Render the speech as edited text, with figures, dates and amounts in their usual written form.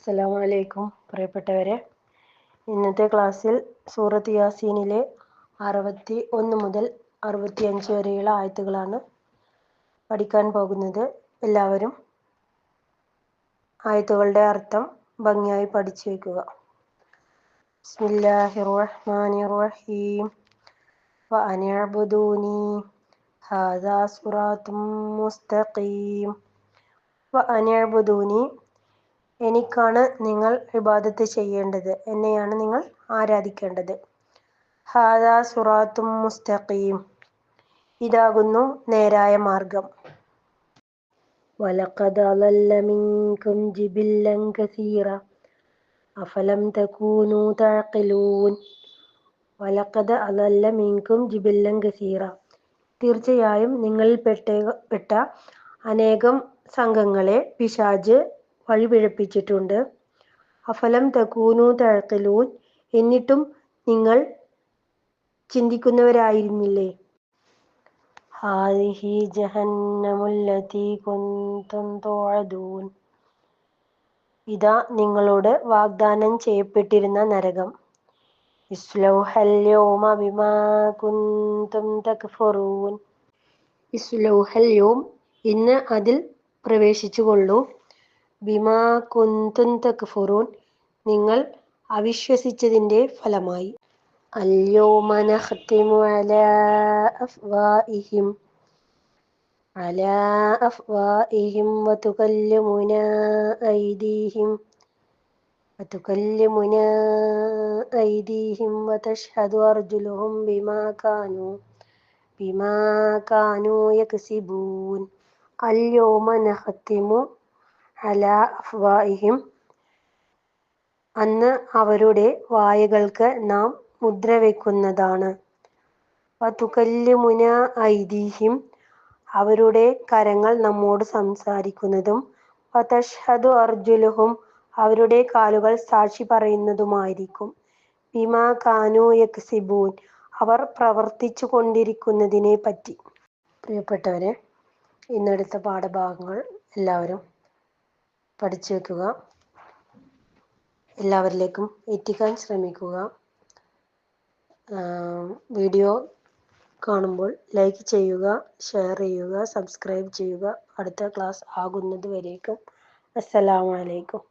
അസ്സലാമു അലൈക്കും പ്രിയപ്പെട്ടവരെ, ഇന്നത്തെ ക്ലാസ്സിൽ സൂറത്ത് യാസീനിലെ 61 മുതൽ 65 വരെയുള്ള ആയത്തുകളാണ് പഠിക്കാൻ പോകുന്നത്. എല്ലാവരും ആയത്തുകളുടെ അർത്ഥം ഭംഗിയായി പഠിച്ചു വയ്ക്കുക. ബിസ്മില്ലാഹിർ റഹ്മാനിർ റഹീം. വഅനിഅ്ബുദൂനി ഹാദാ സിറാത്തും മുസ്തഖീം. വഅനിഅ്ബുദൂനി, എനിക്കാണ് നിങ്ങൾ ഇബാദത്ത് ചെയ്യേണ്ടത്, എന്നെയാണ് നിങ്ങൾ ആരാധിക്കേണ്ടത്. ഹാദാ സിറാത്തും മുസ്തഖീം, ഇതാകുന്നു നേരായ മാർഗം. വലഖദ് അളല്ല മിൻകും ജിബില്ലൻ കസീറ അഫലം തകൂനൂ തഅഖിലൂൻ. വലഖദ് അളല്ല മിൻകും ജിബില്ലൻ കസീറ, തീർച്ചയായും നിങ്ങളിൽ പെട്ട അനേകം സംഘങ്ങളെ പിശാച് വഴിപിഴപ്പിച്ചിട്ടുണ്ട്. അഫലം തകൂനൂ തഅഖിലൂൻ, എന്നിട്ടും നിങ്ങൾ ചിന്തിക്കുന്നവരായിരുന്നില്ലേ? ഹാദിഹി ജഹന്നമുല്ലതീ കുൻതും തുഅദൂൻ, ഇതാ നിങ്ങളോട് വാഗ്ദാനം ചെയ്യപ്പെട്ടിരുന്ന നരകം. ഇസ്ലൗഹൽ യൗമ ബിമാ കുൻതും തക്ഫുറൂൻ. ഇസ്ലൗഹൽ യൗം, ഇന്ന് അതിൽ പ്രവേശിച്ചുകൊള്ളൂ. ബിമാ കുൻതും തക്ഫുറൂൻ, നിങ്ങൾ അവിശ്വസിച്ചതിൻ്റെ ഫലമായി. അൽ യൗമ നഖ്തിമു അലാ അഫ്വാഹിഹിം വതുകല്ലിമുനാ ഐദീഹിം വതശ്ഹദു അർജുലുഹും ബിമാ കാനൂ യക്സിബൂൻ. അൽ യൗമ നഖ്തിമു അലാ അഫ്വാഹിഹിം, അന്ന് അവരുടെ വായകൾക്ക് നാം മുദ്ര വയ്ക്കുന്നതാണ്. വതുകല്ലിമുനാ ഐദീഹിം, അവരുടെ കരങ്ങൾ നമ്മോട് സംസാരിക്കുന്നതും. വതശ്ഹദു അർജുലുഹും, അവരുടെ കാലുകൾ സാക്ഷി പറയുന്നതുമായിരിക്കും. ബിമാ കാനൂ യക്സിബൂൻ, അവർ പ്രവർത്തിച്ചു കൊണ്ടിരിക്കുന്നതിനെ പറ്റി. പ്രിയപ്പെട്ടവരെ, ഇന്നെടുത്ത പാഠഭാഗങ്ങൾ എല്ലാവരും പഠിച്ചു വെക്കുക, എല്ലാവരിലേക്കും എത്തിക്കാൻ ശ്രമിക്കുക. വീഡിയോ കാണുമ്പോൾ ലൈക്ക് ചെയ്യുക, ഷെയർ ചെയ്യുക, സബ്സ്ക്രൈബ് ചെയ്യുക. അടുത്ത ക്ലാസ് ആകുന്നത് വരേക്കും അസ്സലാമു അലൈക്കും.